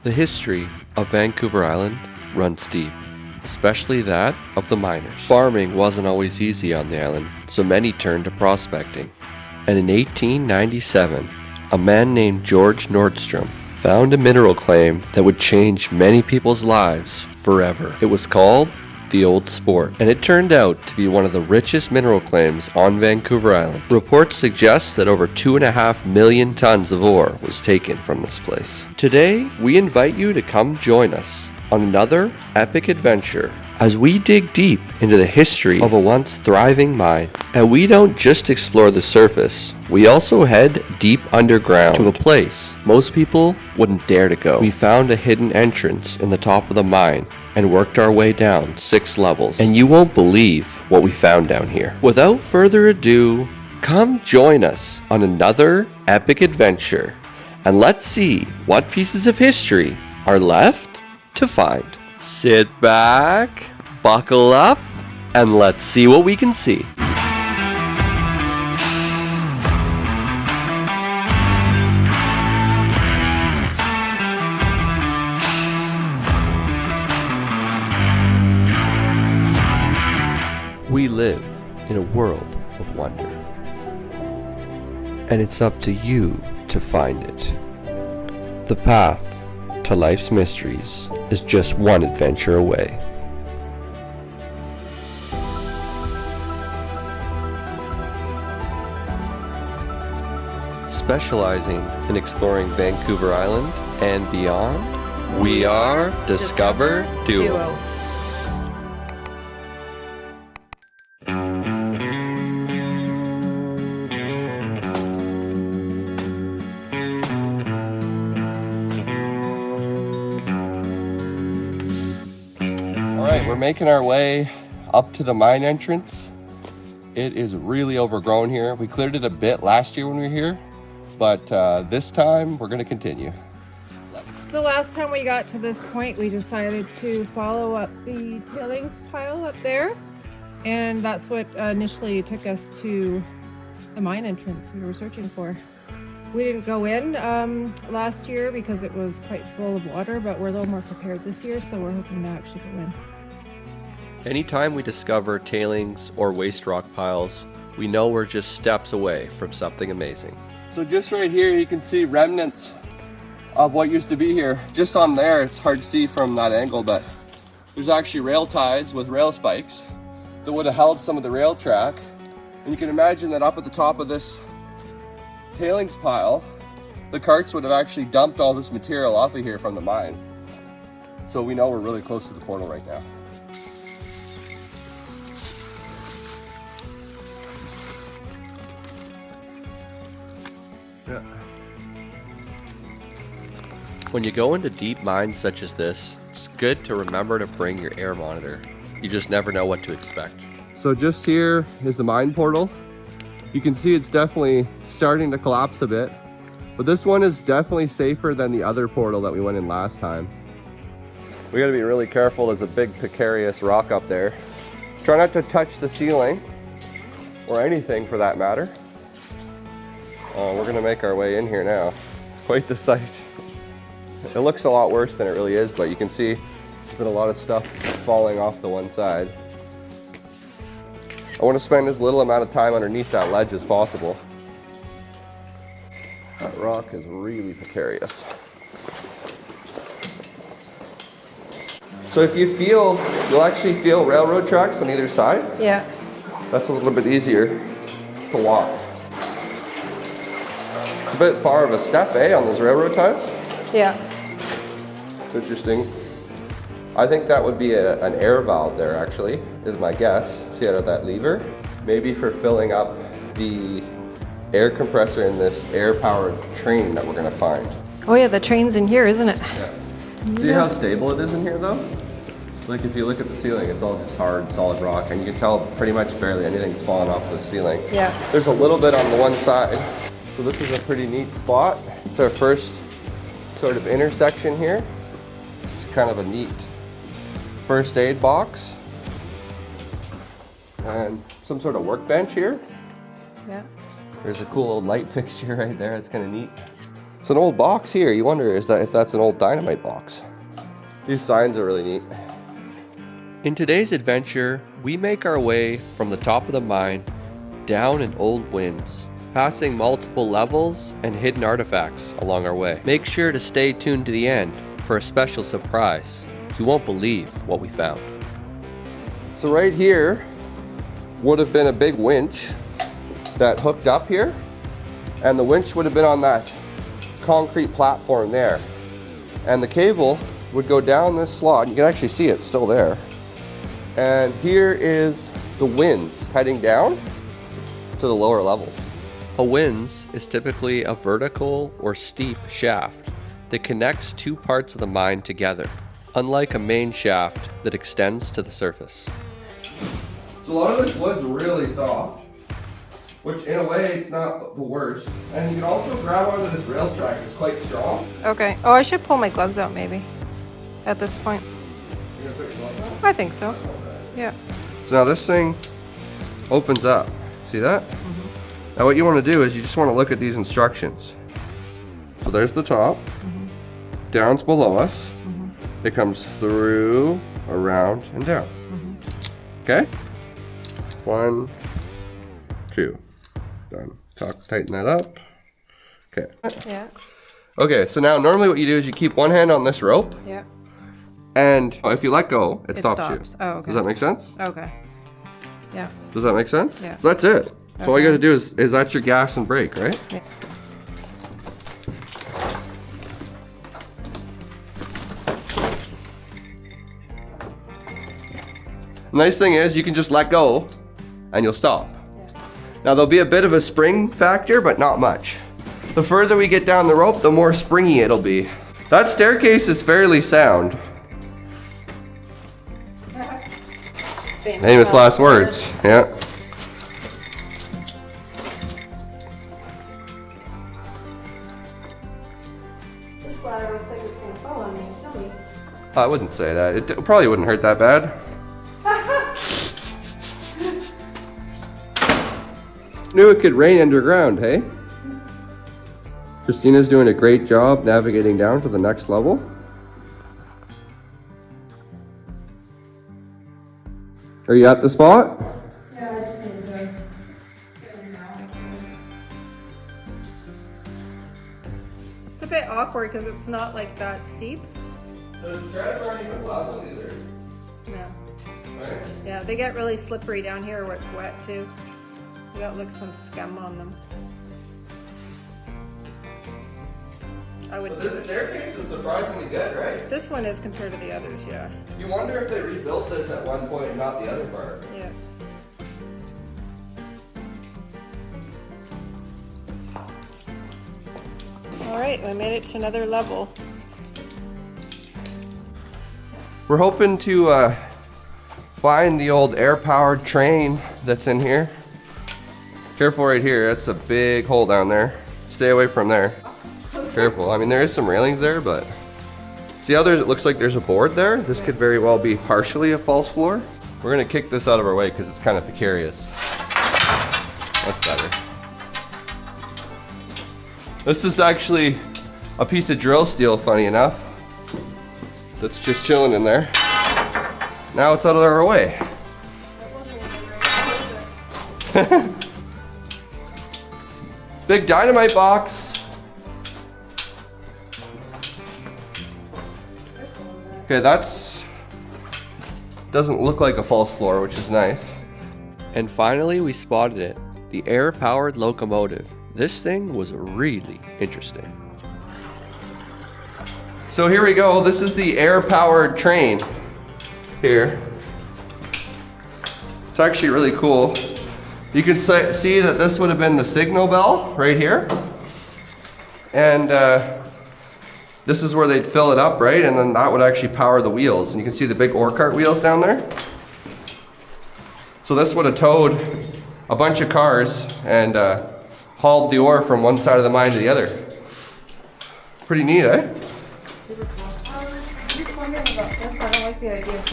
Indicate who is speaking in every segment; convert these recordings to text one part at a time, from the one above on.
Speaker 1: The history of Vancouver Island runs deep, especially that of the miners. Farming wasn't always easy on the island, so many turned to prospecting. And in 1897, a man named George Nordstrom found a mineral claim that would change many people's lives forever. It was called the Old Sport, and it turned out to be one of the richest mineral claims on Vancouver Island. Reports suggest that over 2.5 million tons of ore was taken from this place. Today, we invite you to come join us on another epic adventure as we dig deep into the history of a once thriving mine. And we don't just explore the surface, we also head deep underground to a place most people wouldn't dare to go. We found a hidden entrance in the top of the mine and worked our way down 6 levels. And you won't believe what we found down here. Without further ado, come join us on another epic adventure, and let's see what pieces of history are left to find. Sit back, buckle up, and let's see what we can see. We live in a world of wonder, and it's up to you to find it. The path to life's mysteries is just one adventure away. Specializing in exploring Vancouver Island and beyond, we are Discover Duo. Alright, we're making our way up to the mine entrance. It is really overgrown here. We cleared it a bit last year when we were here, but this time we're going to continue.
Speaker 2: So last time we got to this point, we decided to follow up the tailings pile up there, and that's what initially took us to the mine entrance we were searching for. We didn't go in last year because it was quite full of water, but we're a little more prepared this year, so we're hoping to actually go in.
Speaker 1: Anytime we discover tailings or waste rock piles, we know we're just steps away from something amazing. So just right here, you can see remnants of what used to be here. Just on there, it's hard to see from that angle, but there's actually rail ties with rail spikes that would have held some of the rail track. And you can imagine that up at the top of this tailings pile, the carts would have actually dumped all this material off of here from the mine. So we know we're really close to the portal right now. Yeah. When you go into deep mines such as this, it's good to remember to bring your air monitor. You just never know what to expect. So just here is the mine portal. You can see it's definitely starting to collapse a bit, but this one is definitely safer than the other portal that we went in last time. We gotta be really careful. There's a big precarious rock up there. Try not to touch the ceiling or anything for that matter. We're gonna make our way in here now. It's quite the sight. It looks a lot worse than it really is, but you can see there's been a lot of stuff falling off the one side. I want to spend as little amount of time underneath that ledge as possible. That rock is really precarious. So if you feel, you'll actually feel railroad tracks on either side.
Speaker 2: Yeah.
Speaker 1: That's a little bit easier to walk. It's a bit far of a step, on those railroad ties?
Speaker 2: Yeah.
Speaker 1: It's interesting. I think that would be an air valve there, actually, is my guess. See out of that lever? Maybe for filling up the air compressor in this air-powered train that we're gonna find.
Speaker 2: Oh yeah, the train's in here, isn't it?
Speaker 1: Yeah. See how stable it is in here, though? Like if you look at the ceiling, it's all just hard, solid rock, and you can tell pretty much barely anything's fallen off the ceiling.
Speaker 2: Yeah.
Speaker 1: There's a little bit on the one side. So this is a pretty neat spot. It's our first sort of intersection here. It's kind of a neat first aid box. And some sort of workbench here.
Speaker 2: Yeah.
Speaker 1: There's a cool old light fixture right there. It's kind of neat. It's an old box here. You wonder if that's an old Dynamite box. These signs are really neat. In today's adventure, we make our way from the top of the mine down an old Winze, passing multiple levels and hidden artifacts along our way. Make sure to stay tuned to the end for a special surprise. You won't believe what we found. So right here would have been a big winch that hooked up here, and the winch would have been on that concrete platform there, and the cable would go down this slot. You can actually see it still there, and here is the Winze heading down to the lower levels. A Winze is typically a vertical or steep shaft that connects two parts of the mine together, unlike a main shaft that extends to the surface. So a lot of this wood's really soft, which in a way it's not the worst. And you can also grab onto this rail track, it's quite strong.
Speaker 2: Okay. Oh, I should pull my gloves out maybe at this point.
Speaker 1: You're gonna put your gloves on?
Speaker 2: I think so. Yeah.
Speaker 1: So now this thing opens up. See that? Mm-hmm. Now what you want to do is you just want to look at these instructions. So there's the top. Mm-hmm. Down's below us. Mm-hmm. It comes through, around, and down. Mm-hmm. Okay? 1, 2. Done. Tighten that up. Okay.
Speaker 2: Yeah.
Speaker 1: Okay, so now normally what you do is you keep one hand on this rope.
Speaker 2: Yeah.
Speaker 1: And if you let go, it stops you.
Speaker 2: Oh, okay.
Speaker 1: Does that make sense?
Speaker 2: Okay. Yeah.
Speaker 1: Does that make sense?
Speaker 2: Yeah.
Speaker 1: So that's it. So all you gotta do is that's your gas and brake, right?
Speaker 2: Yeah.
Speaker 1: The nice thing is you can just let go and you'll stop. Yeah. Now there'll be a bit of a spring factor, but not much. The further we get down the rope, the more springy it'll be. That staircase is fairly sound. Famous last words. Yeah.
Speaker 2: This ladder looks like it's gonna fall on me. Tell me.
Speaker 1: I wouldn't say that. It probably wouldn't hurt that bad. Knew it could rain underground, hey? Christina's doing a great job navigating down to the next level. Are you at the spot?
Speaker 2: Yeah, I just need to get in now. It's a bit awkward because it's not like that steep.
Speaker 1: The treads aren't even level either.
Speaker 2: No.
Speaker 1: Right?
Speaker 2: Yeah, they get really slippery down here where it's wet too. They got like some scum on them. I would.
Speaker 1: But this staircase is surprisingly good, right?
Speaker 2: This one is compared to the others, yeah.
Speaker 1: You wonder if they rebuilt this at one point and not the other part.
Speaker 2: Yeah. All right, we made it to another level.
Speaker 1: We're hoping to find the old air-powered train that's in here. Careful right here, that's a big hole down there. Stay away from there. Careful, I mean there is some railings there, but see how it looks like there's a board there? This could very well be partially a false floor. We're gonna kick this out of our way because it's kind of precarious. That's better. This is actually a piece of drill steel, funny enough, that's just chilling in there. Now it's out of our way. Big dynamite box. Okay, doesn't look like a false floor, which is nice. And finally we spotted it, the air-powered locomotive. This thing was really interesting. So here we go, this is the air-powered train here. It's actually really cool. You can see that this would have been the signal bell right here. And this is where they'd fill it up, right? And then that would actually power the wheels. And you can see the big ore cart wheels down there. So this would have towed a bunch of cars and hauled the ore from one side of the mine to the other. Pretty neat, eh?
Speaker 2: Super cool. I'm just wondering about this. I don't like the idea of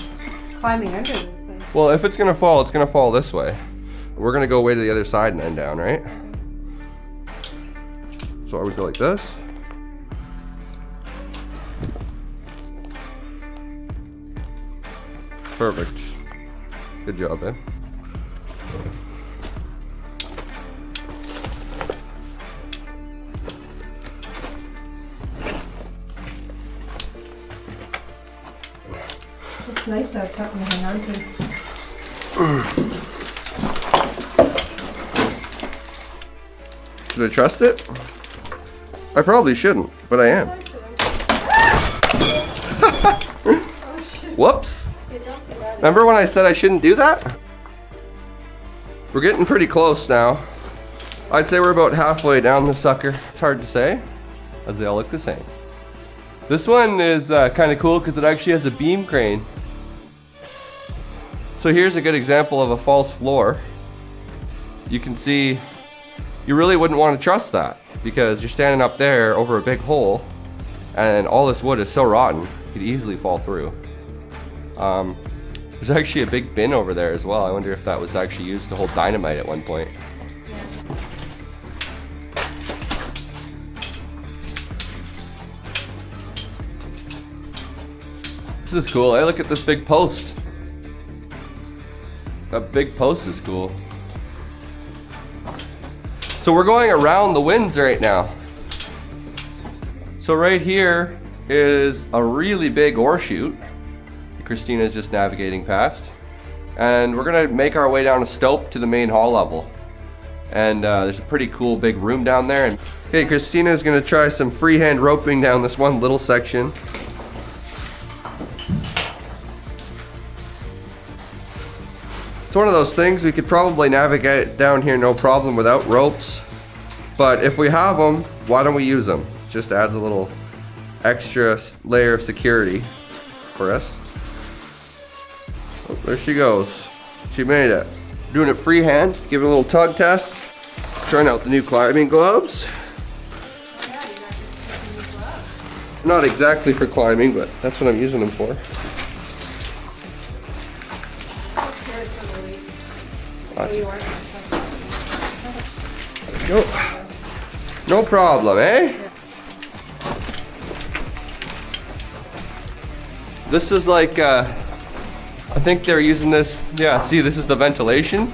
Speaker 2: climbing under this thing.
Speaker 1: Well, if it's gonna fall this way. We're gonna go way to the other side and then down, right? So I would go like this. Perfect. Good job, eh?
Speaker 2: It's nice to have something to hang on to.
Speaker 1: Should I trust it? I probably shouldn't, but I am. Whoops. Remember when I said I shouldn't do that? We're getting pretty close now. I'd say we're about halfway down the sucker. It's hard to say, as they all look the same. This one is kind of cool because it actually has a beam crane. So here's a good example of a false floor. You can see, you really wouldn't want to trust that because you're standing up there over a big hole and all this wood is so rotten, you could easily fall through. There's actually a big bin over there as well. I wonder if that was actually used to hold dynamite at one point. This is cool. Hey, look at this big post. That big post is cool. So we're going around the Winze right now. So right here is a really big ore chute that Christina's just navigating past. And we're gonna make our way down a Stope to the main hall level. And there's a pretty cool big room down there. And okay, Christina's gonna try some freehand roping down this one little section. It's one of those things we could probably navigate down here no problem without ropes, but if we have them, why don't we use them? Just adds a little extra layer of security for us. Oh, there she goes. She made it. Doing it freehand, giving a little tug test. Trying out the new climbing gloves.
Speaker 2: Yeah, you got your new gloves.
Speaker 1: Not exactly for climbing, but that's what I'm using them for. No problem, eh? This is like, I think they're using this, yeah, see, this is the ventilation.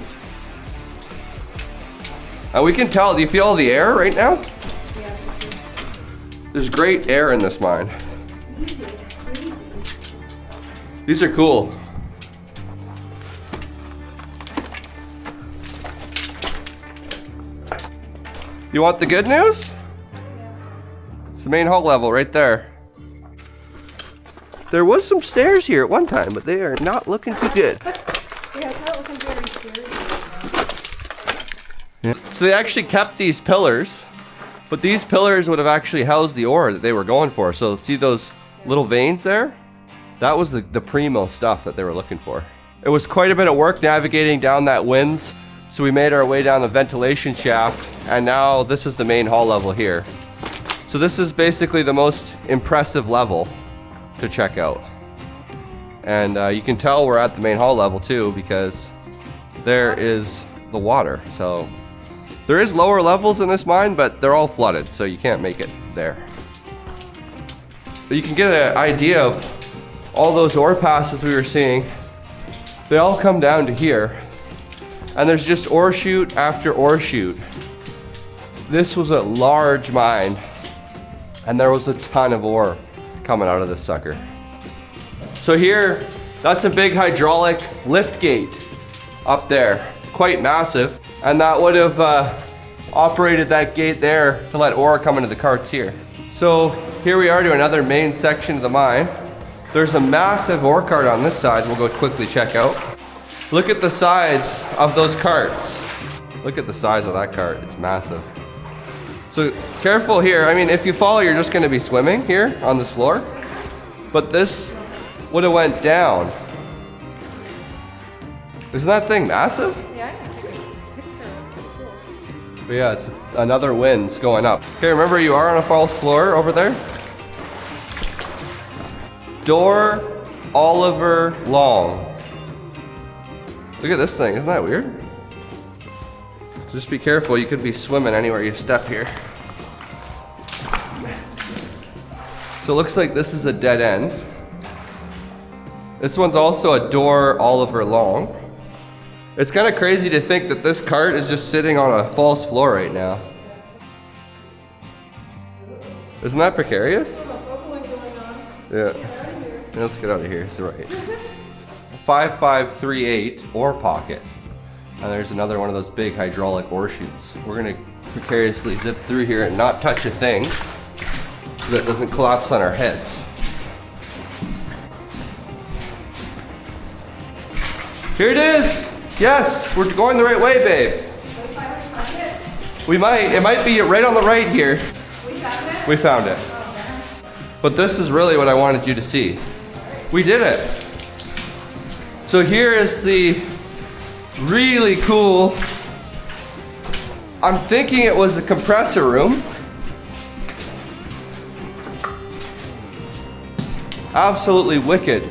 Speaker 1: And we can tell, do you feel the air right now?
Speaker 2: Yeah.
Speaker 1: There's great air in this mine. These are cool. You want the good news?
Speaker 2: Yeah.
Speaker 1: It's the main hall level right there. There was some stairs here at one time, but they are not looking too good.
Speaker 2: Yeah, it's not looking very scary.
Speaker 1: Yeah. So they actually kept these pillars, but these pillars would have actually housed the ore that they were going for. So see those little veins there? That was the primo stuff that they were looking for. It was quite a bit of work navigating down that Winze. So we made our way down the ventilation shaft, and now this is the main hall level here. So this is basically the most impressive level to check out. And you can tell we're at the main hall level too, because there is the water. So there is lower levels in this mine, but they're all flooded, so you can't make it there. But you can get an idea of all those ore passes we were seeing. They all come down to here. And there's just ore chute after ore chute. This was a large mine, and there was a ton of ore coming out of this sucker. So here, that's a big hydraulic lift gate up there, quite massive, and that would have operated that gate there to let ore come into the carts here. So here we are to another main section of the mine. There's a massive ore cart on this side we'll go quickly check out. Look at the size of those carts. Look at the size of that cart, it's massive. So careful here, I mean, if you fall, you're just gonna be swimming here on this floor. But this would have went down. Isn't that thing massive?
Speaker 2: Yeah, I know. Picture. Cool.
Speaker 1: But yeah, it's another Winze going up. Okay, remember you are on a false floor over there? Door Oliver Long. Look at this thing, isn't that weird? Just be careful, you could be swimming anywhere you step here. So it looks like this is a dead end. This one's also a door Oliver long. It's kind of crazy to think that this cart is just sitting on a false floor right now. Isn't that precarious? Yeah. Let's get out of here. It's right. 5538 ore pocket. And there's another one of those big hydraulic ore chutes. We're gonna precariously zip through here and not touch a thing so that it doesn't collapse on our heads. Here it is! Yes, we're going the right way, babe. We might. It might be right on the right here.
Speaker 2: We found it?
Speaker 1: We found it. But this is really what I wanted you to see. We did it. So here is the really cool, I'm thinking it was a compressor room. Absolutely wicked.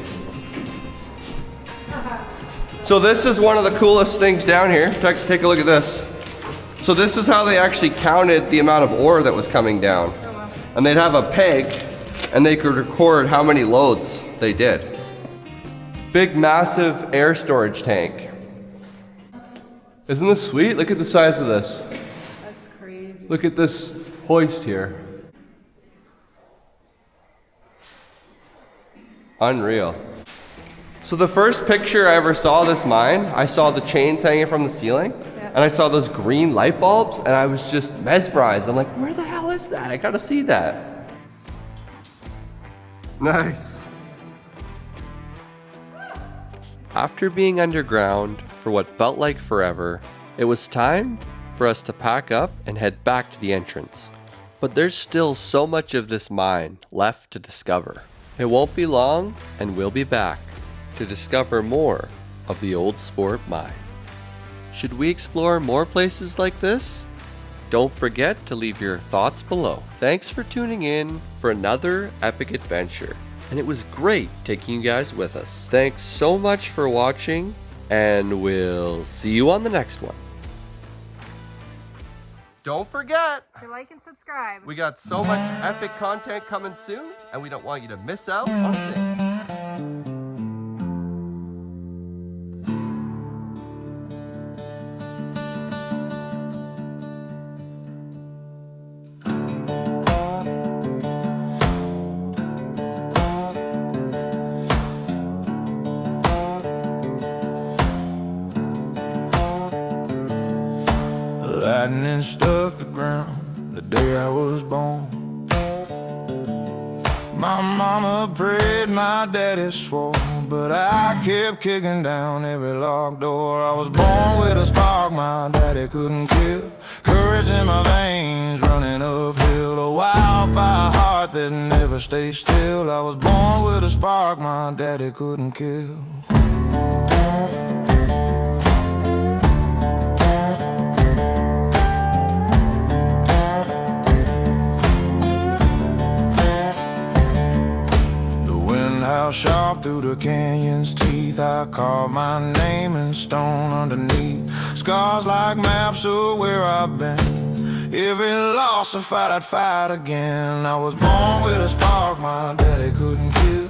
Speaker 1: So this is one of the coolest things down here. Take a look at this. So this is how they actually counted the amount of ore that was coming down. And they'd have a peg and they could record how many loads they did. Big, massive air storage tank. Isn't this sweet? Look at the size of this.
Speaker 2: That's crazy.
Speaker 1: Look at this hoist here. Unreal. So the first picture I ever saw of this mine, I saw the chains hanging from the ceiling, and I saw those green light bulbs, and I was just mesmerized. I'm like, where the hell is that? I gotta see that. Nice. After being underground for what felt like forever, it was time for us to pack up and head back to the entrance. But there's still so much of this mine left to discover. It won't be long, and we'll be back to discover more of the Old Sport mine. Should we explore more places like this? Don't forget to leave your thoughts below. Thanks for tuning in for another epic adventure, and it was great taking you guys with us. Thanks so much for watching, and we'll see you on the next one. Don't forget
Speaker 2: To like and subscribe.
Speaker 1: we got so much epic content coming soon, and we don't want you to miss out on a thing.
Speaker 3: Lightning struck the ground the day I was born. My mama prayed, my daddy swore, but I kept kicking down every locked door. I was born with a spark my daddy couldn't kill, courage in my veins running uphill, a wildfire heart that never stays still. I was born with a spark my daddy couldn't kill. How sharp through the canyon's teeth, I carved my name in stone underneath. Scars like maps of where I've been. Every loss I fight, I'd fight again. I was born with a spark my daddy couldn't kill.